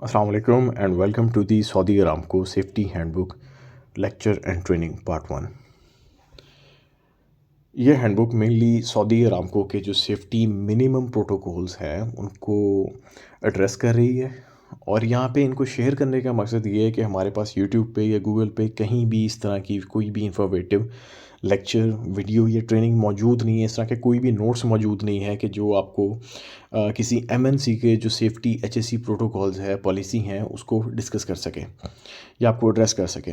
Assalamu alaikum and welcome to the Saudi Aramco Safety Handbook Lecture and Training Part 1। ये handbook mainly Saudi Aramco के जो safety minimum protocols हैं उनको address कर रही है। और यहाँ पे इनको शेयर करने का मकसद ये है कि हमारे पास यूट्यूब पे या गूगल पे कहीं भी इस तरह की कोई भी इंफॉर्मेटिव लेक्चर वीडियो या ट्रेनिंग मौजूद नहीं है, इस तरह के कोई भी नोट्स मौजूद नहीं है कि जो आपको किसी एमएनसी के जो सेफ्टी एचएससी प्रोटोकॉल्स है पॉलिसी हैं उसको डिस्कस कर सके या आपको एड्रेस कर सके।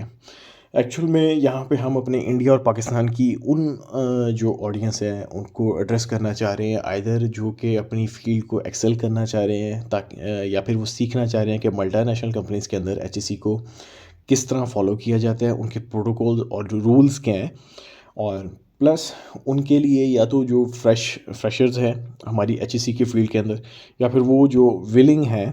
एक्चुअल में यहाँ पे हम अपने इंडिया और पाकिस्तान की उन जो ऑडियंस है उनको एड्रेस करना चाह रहे हैं, आइदर जो कि अपनी फील्ड को एक्सेल करना चाह रहे हैं ताकि या फिर वो सीखना चाह रहे हैं कि मल्टीनेशनल कंपनीज़ के अंदर एचएससी को किस तरह फॉलो किया जाता है, उनके प्रोटोकॉल और जो रूल्स क्या हैं। और प्लस उनके लिए या तो जो फ्रेशर्स हैं हमारी एचएससी के फील्ड के अंदर, या फिर वो जो विलिंग है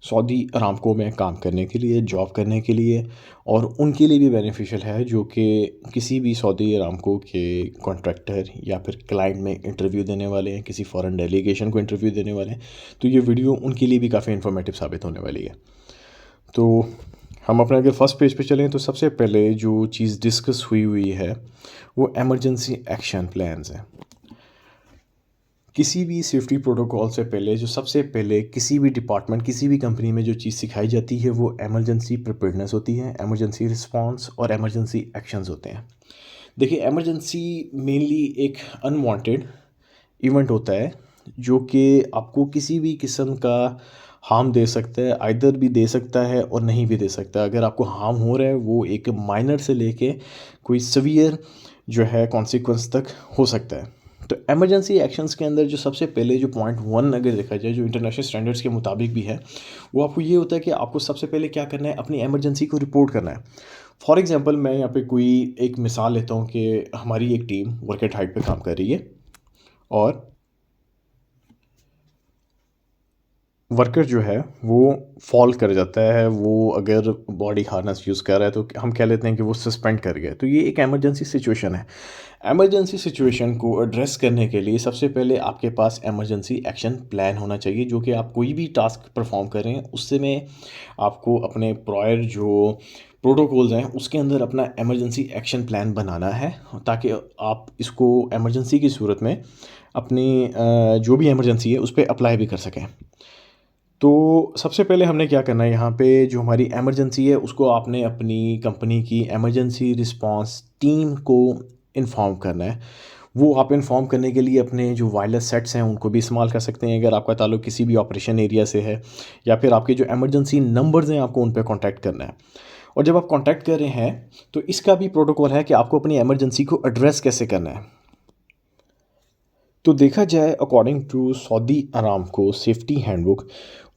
सऊदी अरामको में काम करने के लिए, जॉब करने के लिए, और उनके लिए भी बेनिफिशियल है जो कि किसी भी सऊदी अरामको के कॉन्ट्रैक्टर या फिर क्लाइंट में इंटरव्यू देने वाले हैं, किसी फॉरेन डेलीगेशन को इंटरव्यू देने वाले हैं, तो ये वीडियो उनके लिए भी काफ़ी इन्फॉर्मेटिव साबित होने वाली है। तो हम अपने अगर फर्स्ट पेज पे चलें तो सबसे पहले जो चीज़ डिस्कस हुई है वो एमरजेंसी एक्शन प्लान्स हैं। किसी भी सेफ्टी प्रोटोकॉल से पहले जो सबसे पहले किसी भी डिपार्टमेंट किसी भी कंपनी में जो चीज़ सिखाई जाती है वो एमरजेंसी प्रिपेयर्डनेस होती है, एमरजेंसी रिस्पांस और एमरजेंसी एक्शंस होते हैं। देखिए, एमरजेंसी मेनली एक अनवांटेड इवेंट होता है जो कि आपको किसी भी किस्म का हार्म दे सकता है, आइदर भी दे सकता है और नहीं भी दे सकता है। अगर आपको हार्म हो रहा है वो एक माइनर से लेके कोई सीवियर जो है कॉन्सिक्वेंस तक हो सकता है। तो एमरजेंसी एक्शंस के अंदर जो सबसे पहले जो पॉइंट 1 अगर देखा जाए जो इंटरनेशनल स्टैंडर्ड्स के मुताबिक भी है, वो आपको ये होता है कि आपको सबसे पहले क्या करना है, अपनी एमरजेंसी को रिपोर्ट करना है। फॉर एग्जांपल मैं यहाँ पे कोई एक मिसाल लेता हूँ कि हमारी एक टीम वर्क एट हाइट पे काम कर रही है और वर्कर जो है वो फॉल कर जाता है, वो अगर बॉडी हार्नेस यूज़ कर रहा है तो हम कह लेते हैं कि वो सस्पेंड कर गया। तो ये एक एमरजेंसी सिचुएशन है। एमरजेंसी सिचुएशन को एड्रेस करने के लिए सबसे पहले आपके पास एमरजेंसी एक्शन प्लान होना चाहिए, जो कि आप कोई भी टास्क परफॉर्म कर रहे हैं उससे में आपको अपने प्रायर जो प्रोटोकॉल्स हैं उसके अंदर अपना एमरजेंसी एक्शन प्लान बनाना है, ताकि आप इसको एमरजेंसी की सूरत में अपनी जो भी एमरजेंसी है उस पर अप्लाई भी कर सकें। तो सबसे पहले हमने क्या करना है, यहाँ पे जो हमारी एमरजेंसी है उसको आपने अपनी कंपनी की एमरजेंसी रिस्पांस टीम को इन्फॉर्म करना है। वो आप इन्फॉर्म करने के लिए अपने जो वायरलेस सेट्स हैं उनको भी इस्तेमाल कर सकते हैं अगर आपका ताल्लुक किसी भी ऑपरेशन एरिया से है, या फिर आपके जो एमरजेंसी नंबर्स हैं आपको उन पर कॉन्टैक्ट करना है। और जब आप कॉन्टैक्ट कर रहे हैं तो इसका भी प्रोटोकॉल है कि आपको अपनी एमरजेंसी को एड्रेस कैसे करना है। तो देखा जाए according to Saudi Aramco safety handbook,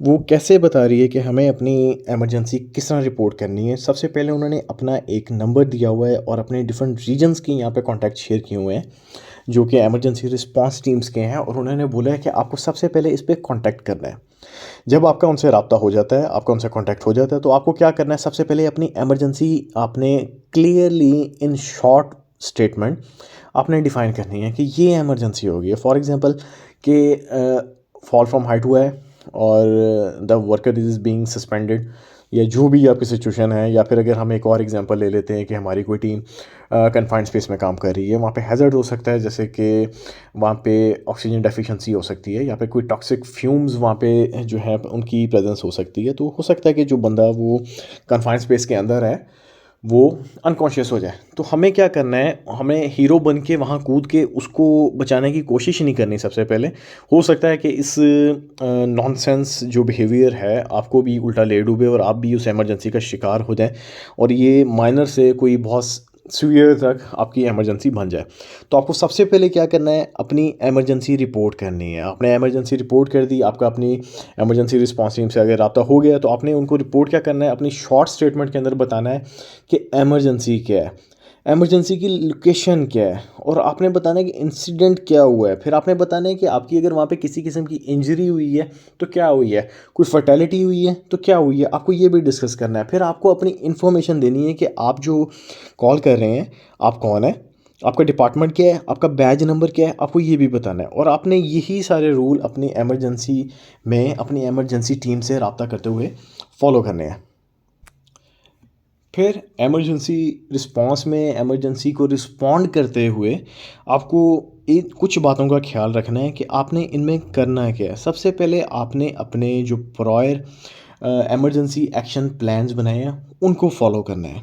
वो कैसे बता रही है कि हमें अपनी एमरजेंसी किस तरह रिपोर्ट करनी है। सबसे पहले उन्होंने अपना एक नंबर दिया हुआ है और अपने डिफरेंट रीजन्स के यहाँ पे कॉन्टैक्ट शेयर किए हुए हैं जो कि एमरजेंसी रिस्पांस टीम्स के हैं, और उन्होंने बोला है कि आपको सबसे पहले इस पर कॉन्टैक्ट करना है। जब आपका उनसे रब्ता हो जाता है, आपका उनसे कॉन्टैक्ट हो जाता है, तो आपको क्या करना है, सबसे पहले अपनी एमरजेंसी आपने क्लियरली इन शॉर्ट स्टेटमेंट आपने डिफ़ाइन करनी है कि ये इमरजेंसी होगी। फॉर एग्जांपल कि फॉल फ्रॉम हाइट हुआ है और the worker is being suspended, या जो भी आपकी सिचुएशन है। या फिर अगर हम एक और एग्जांपल ले लेते हैं कि हमारी कोई टीम कन्फाइंड स्पेस में काम कर रही है, वहाँ पे हैज़र्ड हो सकता है, जैसे कि वहाँ पे ऑक्सीजन डेफिशिएंसी हो सकती है या फिर कोई टॉक्सिक फ्यूम्स वहाँ पे जो है उनकी प्रेजेंस हो सकती है। तो हो सकता है कि जो बंदा वो कन्फाइंड स्पेस के अंदर है वो अनकॉन्शियस हो जाए। तो हमें क्या करना है, हमें हीरो बन के वहाँ कूद के उसको बचाने की कोशिश नहीं करनी। सबसे पहले हो सकता है कि इस नॉनसेंस जो बिहेवियर है आपको भी उल्टा ले डूबे और आप भी उस इमरजेंसी का शिकार हो जाए और ये माइनर से कोई बहुत सीवियर तक आपकी इमरजेंसी बन जाए। तो आपको सबसे पहले क्या करना है, अपनी इमरजेंसी रिपोर्ट करनी है। आपने इमरजेंसी रिपोर्ट कर दी, आपका अपनी इमरजेंसी रिस्पॉन्स टीम से अगर रब्ता हो गया तो आपने उनको रिपोर्ट क्या करना है, अपनी शॉर्ट स्टेटमेंट के अंदर बताना है कि इमरजेंसी क्या है, इमरजेंसी की लोकेशन क्या है, और आपने बताना है कि इंसिडेंट क्या हुआ है। फिर आपने बताना है कि आपकी अगर वहाँ पे किसी किस्म की इंजरी हुई है तो क्या हुई है, कोई फर्टेलिटी हुई है तो क्या हुई है, आपको ये भी डिस्कस करना है। फिर आपको अपनी इन्फॉर्मेशन देनी है कि आप जो कॉल कर रहे हैं आप कौन है, आपका डिपार्टमेंट क्या है, आपका बैज नंबर क्या है, आपको ये भी बताना है। और आपने यही सारे रूल अपनी इमरजेंसी में अपनी इमरजेंसी टीम से रब्ता करते हुए फॉलो करने हैं। फिर इमरजेंसी रिस्पांस में इमरजेंसी को रिस्पॉन्ड करते हुए आपको इन कुछ बातों का ख्याल रखना है कि आपने इनमें करना क्या है। सबसे पहले आपने अपने जो प्रायर इमरजेंसी एक्शन प्लान्स बनाए हैं उनको फॉलो करना है।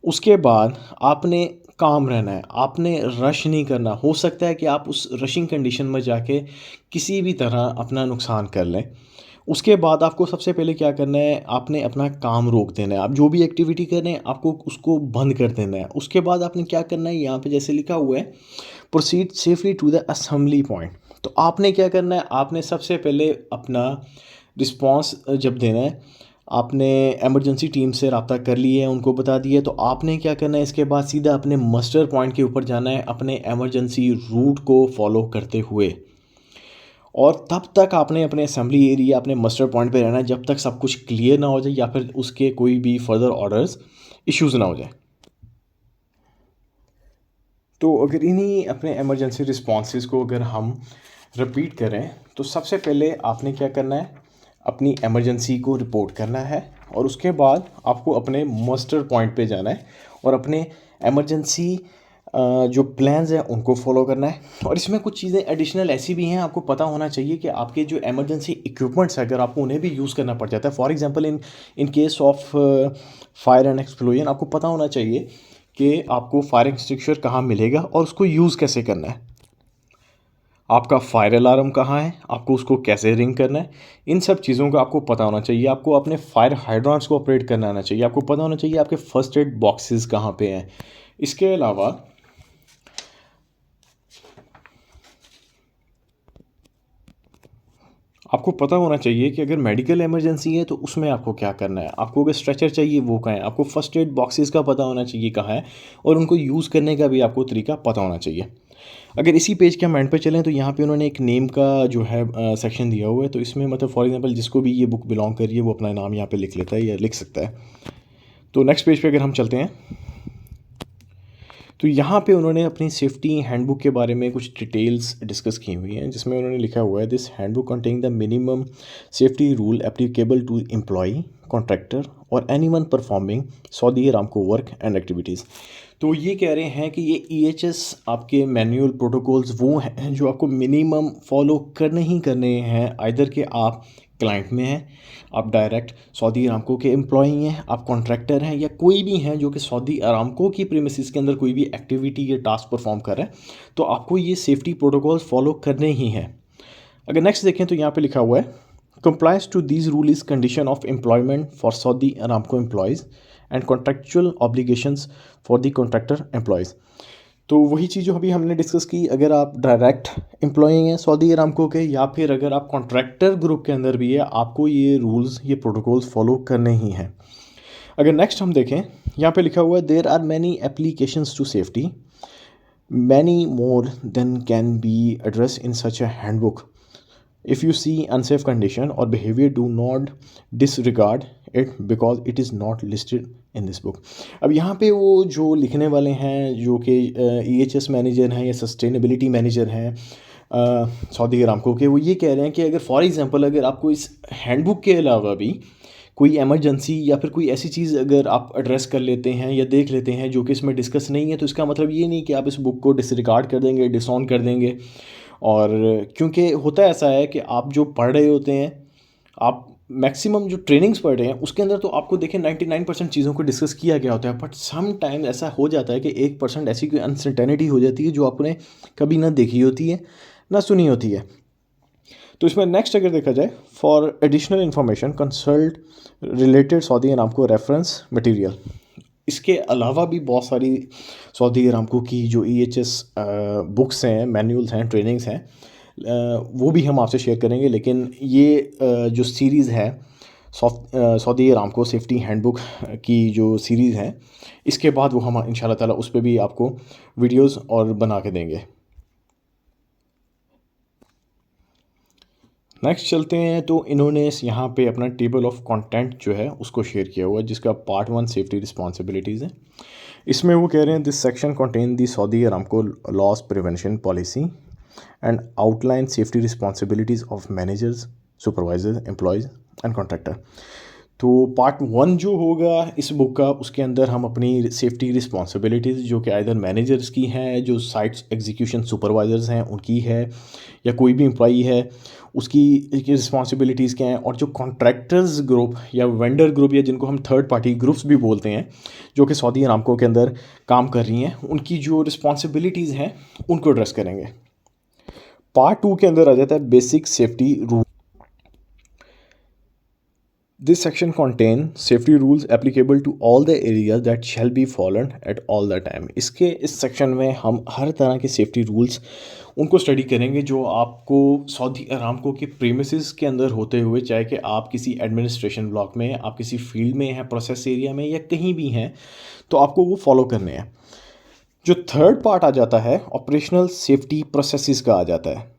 उसके बाद आपने काम रहना है, आपने रश नहीं करना। हो सकता है कि आप उस रशिंग कंडीशन में जाके किसी भी तरह अपना नुकसान कर लें। उसके बाद आपको सबसे पहले क्या करना है, आपने अपना काम रोक देना है। आप जो भी एक्टिविटी कर रहे हैं आपको उसको बंद कर देना है। उसके बाद आपने क्या करना है, यहाँ पे जैसे लिखा हुआ है proceed safely to the assembly point. तो आपने क्या करना है, आपने सबसे पहले अपना रिस्पॉन्स जब देना है, आपने इमरजेंसी टीम से रब्ता कर लिया है, उनको बता दिया, तो आपने क्या करना है, इसके बाद सीधा अपने मस्टर पॉइंट के ऊपर जाना है अपने इमरजेंसी रूट को फॉलो करते हुए। और तब तक आपने अपने असेंबली एरिया अपने मस्टर पॉइंट पे रहना है जब तक सब कुछ क्लियर ना हो जाए या फिर उसके कोई भी फर्दर ऑर्डर्स इश्यूज़ ना हो जाए। तो अगर इन्हीं अपने इमरजेंसी रिस्पॉन्सेज को अगर हम रिपीट करें तो सबसे पहले आपने क्या करना है, अपनी इमरजेंसी को रिपोर्ट करना है और उसके बाद आपको अपने मस्टर पॉइंट पे जाना है और अपने इमरजेंसी जो प्लान्स हैं उनको फॉलो करना है। और इसमें कुछ चीज़ें एडिशनल ऐसी भी हैं, आपको पता होना चाहिए कि आपके जो इमरजेंसी इक्विपमेंट्स है अगर आपको उन्हें भी यूज़ करना पड़ जाता है, for example in case of fire and explosion, आपको पता होना चाहिए कि आपको फायर एक्सटिंग्विशर कहाँ मिलेगा और उसको यूज़ कैसे करना है। आपका फायर अलार्म कहाँ है, आपको उसको कैसे रिंग करना है, इन सब चीज़ों का आपको पता होना चाहिए। आपको अपने फायर हाइड्रेंट्स को ऑपरेट करना आना चाहिए। आपको पता होना चाहिए आपके फर्स्ट एड बॉक्सेस कहाँ पे हैं। इसके अलावा आपको पता होना चाहिए कि अगर मेडिकल इमरजेंसी है तो उसमें आपको क्या करना है। आपको अगर स्ट्रेचर चाहिए वो कहाँ है, आपको फर्स्ट एड बॉक्सेस का पता होना चाहिए कहाँ है, और उनको यूज़ करने का भी आपको तरीका पता होना चाहिए। अगर इसी पेज के हम एंड पे चलें तो यहाँ पे उन्होंने एक नेम का जो है सेक्शन दिया हुआ है। तो इसमें मतलब फॉर एग्जांपल जिसको भी ये बुक बिलोंग कर रही है वो अपना नाम यहाँ पे लिख लेता है या लिख सकता है। तो नेक्स्ट पेज पे अगर हम चलते हैं तो यहाँ पे उन्होंने अपनी सेफ्टी हैंडबुक के बारे में कुछ डिटेल्स डिस्कस की हुई हैं, जिसमें उन्होंने लिखा हुआ है this handbook contain the minimum safety rule applicable to employee, contractor और anyone performing Saudi Aramco work and activities. तो ये कह रहे हैं कि ये EHS आपके मैनुअल प्रोटोकॉल्स वो हैं जो आपको मिनिमम फॉलो करने ही करने हैं। आइदर कि आप क्लाइंट में हैं, आप डायरेक्ट सऊदी अरामको के एम्प्लॉई हैं, आप कॉन्ट्रैक्टर हैं, या कोई भी हैं जो कि सऊदी अरामको की प्रीमिसेस के अंदर कोई भी एक्टिविटी या टास्क परफॉर्म कर रहे हैं, तो आपको ये सेफ्टी प्रोटोकॉल्स फॉलो करने ही हैं। अगर नेक्स्ट देखें तो यहाँ पे लिखा हुआ है compliance to these rule is condition of employment for Saudi Aramco employees and contractual obligations for the contractor employees। तो वही चीज़ जो अभी हमने डिस्कस की, अगर आप डायरेक्ट एम्प्लॉई हैं सऊदी अरामको के या फिर अगर आप कॉन्ट्रैक्टर ग्रुप के अंदर भी है, आपको ये रूल्स ये प्रोटोकॉल्स फॉलो करने ही हैं। अगर नेक्स्ट हम देखें, यहाँ पे लिखा हुआ है there are many applications to safety, many more than can be address in such a handbook. If you see unsafe condition or behavior, do not disregard it because it is not listed in this book। अब यहाँ पे वो जो लिखने वाले हैं जो कि EHS मैनेजर हैं या सस्टेनेबिलिटी मैनेजर हैं सऊदी अरामको के, वो ये कह रहे हैं कि अगर फॉर एग्जांपल अगर आपको इस हैंडबुक के अलावा भी कोई इमरजेंसी या फिर कोई ऐसी चीज़ अगर आप एड्रेस कर लेते हैं या देख लेते हैं जो कि इसमें डिस्कस नहीं है, तो इसका मतलब ये नहीं कि आप इस बुक को डिसरिगार्ड कर देंगे, डिसऑन कर देंगे। और क्योंकि होता ऐसा है कि आप जो पढ़ रहे होते हैं, आप मैक्सिमम जो ट्रेनिंग्स पढ़ रहे हैं उसके अंदर तो आपको देखें 99% चीज़ों को डिस्कस किया गया होता है, बट सम टाइम ऐसा हो जाता है कि 1% ऐसी कोई अनसर्टेनिटी हो जाती है जो आपने कभी ना देखी होती है ना सुनी होती है। तो इसमें नेक्स्ट अगर देखा जाए for additional information consult related Saudi Aramco reference material. इसके अलावा भी बहुत सारी सऊदी अरामको की जो EHS बुक्स हैं, मैनुअल्स हैं, ट्रेनिंग्स हैं, वो भी हम आपसे शेयर करेंगे। लेकिन ये जो सीरीज़ है सऊदी अरामको सेफ्टी हैंडबुक की जो सीरीज़ है, इसके बाद वो हम इंशाल्लाह ताला उस पर भी आपको वीडियोस और बना के देंगे। नेक्स्ट चलते हैं तो इन्होंने यहाँ पे अपना टेबल ऑफ कंटेंट जो है उसको शेयर किया हुआ है, जिसका पार्ट 1 सेफ्टी रिस्पॉन्सिबिलिटीज़ है। इसमें वो कह रहे हैं, this section contain the Saudi Aramco loss prevention policy and outline safety responsibilities of managers, supervisor, employees and contractor. तो पार्ट 1 जो होगा इस बुक का, उसके अंदर हम अपनी सेफ्टी रिस्पॉन्सिबिलिटीज़ जो कि आइदर मैनेजर्स की हैं, जो साइट्स एग्जीक्यूशन सुपरवाइजर्स हैं उनकी है, या कोई भी एम्प्लॉई है उसकी रिस्पॉन्सिबिलिटीज़ क्या हैं, और जो कॉन्ट्रैक्टर्स ग्रुप या वेंडर ग्रुप या जिनको हम थर्ड पार्टी ग्रुप्स भी बोलते हैं जो कि सऊदी अरामको के अंदर काम कर रही हैं, उनकी जो रिस्पॉन्सिबिलिटीज़ हैं उनको एड्रेस करेंगे। पार्ट 2 के अंदर आ जाता है basic safety rule. This section contain safety rules applicable to all the areas that shall be followed at all the time। इस सेक्शन में हम हर तरह के सेफ्टी रूल्स उनको स्टडी करेंगे जो आपको सऊदी अरामको के प्रीमिसेस के अंदर होते हुए, चाहे कि आप किसी एडमिनिस्ट्रेशन ब्लॉक में, आप किसी फील्ड में हैं, प्रोसेस एरिया में या कहीं भी हैं, तो आपको वो फॉलो करने हैं। जो थर्ड पार्ट आ जाता है ऑपरेशनल सेफ्टी प्रोसेसेस का आ जाता है।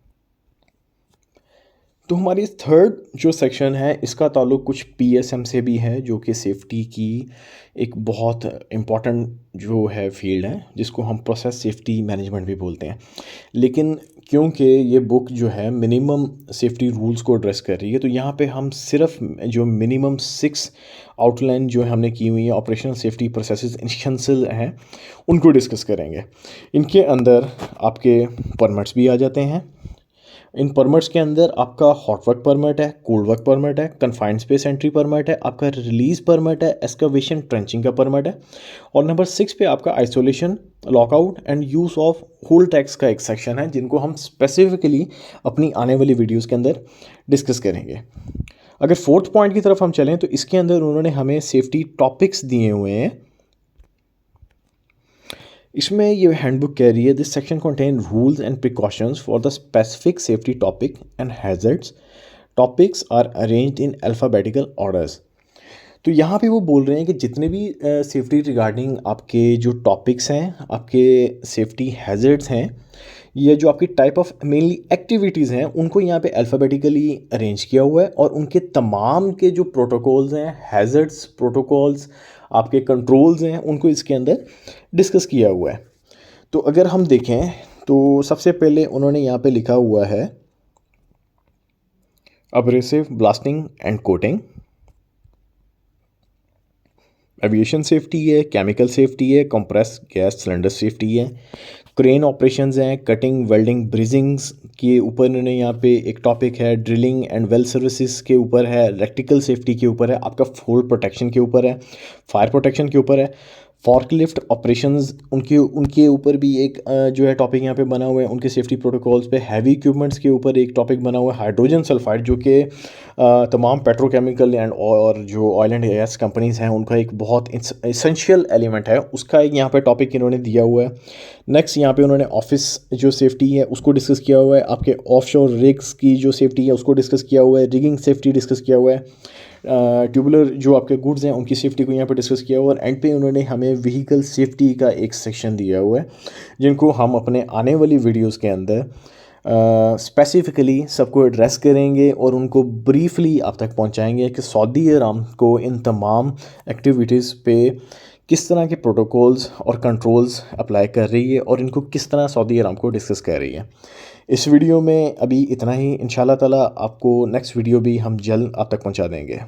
तो हमारी थर्ड जो सेक्शन है इसका ताल्लुक कुछ पीएसएम से भी है, जो कि सेफ्टी की एक बहुत इम्पॉर्टेंट जो है फील्ड है, जिसको हम प्रोसेस सेफ्टी मैनेजमेंट भी बोलते हैं। लेकिन क्योंकि ये बुक जो है मिनिमम सेफ्टी रूल्स को एड्रेस कर रही है, तो यहाँ पे हम सिर्फ जो मिनिमम 6 आउटलाइन जो हमने की हुई है ऑपरेशनल सेफ्टी प्रोसेसेस एसेंशियल हैं उनको डिस्कस करेंगे। इनके अंदर आपके परमिट्स भी आ जाते हैं। इन परमिट्स के अंदर आपका हॉट वर्क परमिट है, कोल्ड वर्क परमिट है, कन्फाइंड स्पेस एंट्री परमिट है, आपका रिलीज परमिट है, एक्सकवेशन ट्रेंचिंग का परमिट है, और नंबर 6 पे आपका isolation, lockout and use of hot taps का एक सेक्शन है, जिनको हम स्पेसिफिकली अपनी आने वाली वीडियोज़ के अंदर डिस्कस करेंगे। अगर फोर्थ पॉइंट की तरफ हम चलें तो इसके अंदर उन्होंने हमें सेफ्टी टॉपिक्स दिए हुए हैं। इसमें ये हैंडबुक कह रही है, this section contain rules and precautions for the specific safety topic and hazards. Topics are arranged in alphabetical orders. तो यहाँ पे वो बोल रहे हैं कि जितने भी सेफ्टी रिगार्डिंग आपके जो टॉपिक्स हैं, आपके सेफ्टी हैजर्ड्स हैं, ये जो आपकी टाइप ऑफ मेनली एक्टिविटीज़ हैं, उनको यहाँ पे अल्फ़ाबेटिकली अरेंज किया हुआ है, और उनके तमाम के जो प्रोटोकॉल्स हैं, हैजर्ड्स प्रोटोकॉल्स, आपके कंट्रोल्स हैं, उनको इसके अंदर डिस्कस किया हुआ है। तो अगर हम देखें तो सबसे पहले उन्होंने यहाँ पे लिखा हुआ है abrasive blasting and coating, aviation safety है, केमिकल सेफ्टी है, कंप्रेस गैस सिलेंडर सेफ्टी है, क्रेन ऑपरेशंस हैं, कटिंग, वेल्डिंग, ब्रिजिंग्स के ऊपर इन्होंने यहाँ पे एक टॉपिक है, ड्रिलिंग एंड वेल सर्विसेज के ऊपर है, इलेक्ट्रिकल सेफ्टी के ऊपर है, आपका फोल प्रोटेक्शन के ऊपर है, फायर प्रोटेक्शन के ऊपर है, फॉर्कलिफ्ट ऑपरेशंस उनके उनके ऊपर भी एक जो है टॉपिक यहाँ पे बना हुआ है, उनके सेफ्टी प्रोटोकॉल्स पे। हैवी इक्विपमेंट्स के ऊपर एक टॉपिक बना हुआ है, हाइड्रोजन सल्फाइड, जो कि तमाम पेट्रोकेमिकल एंड और जो ऑयल एंड गैस कंपनीज़ हैं उनका एक बहुत इसेंशियल एलिमेंट है, उसका एक यहाँ पे टॉपिक इन्होंने दिया हुआ है। नेक्स्ट यहाँ पे उन्होंने ऑफिस जो सेफ्टी है उसको डिस्कस किया हुआ है, आपके ऑफशोर रिग्स की जो सेफ्टी है उसको डिस्कस किया हुआ है, रिगिंग सेफ्टी डिस्कस किया हुआ है, ट्यूबुलर जो आपके गुड्स हैं उनकी सेफ्टी को यहाँ पे डिस्कस किया हुआ है, और एंड पे उन्होंने हमें व्हीकल सेफ्टी का एक सेक्शन दिया हुआ है, जिनको हम अपने आने वाली वीडियोस के अंदर स्पेसिफ़िकली सबको एड्रेस करेंगे और उनको ब्रीफली आप तक पहुँचाएँगे कि सऊदी अरामको इन तमाम एक्टिविटीज़ पे किस तरह के प्रोटोकॉल्स और कंट्रोल्स अप्लाई कर रही है, और इनको किस तरह सऊदी अरामको डिस्कस कर रही है। इस वीडियो में अभी इतना ही। इंशाल्लाह ताला आपको नेक्स्ट वीडियो भी हम जल्द आप तक पहुंचा देंगे।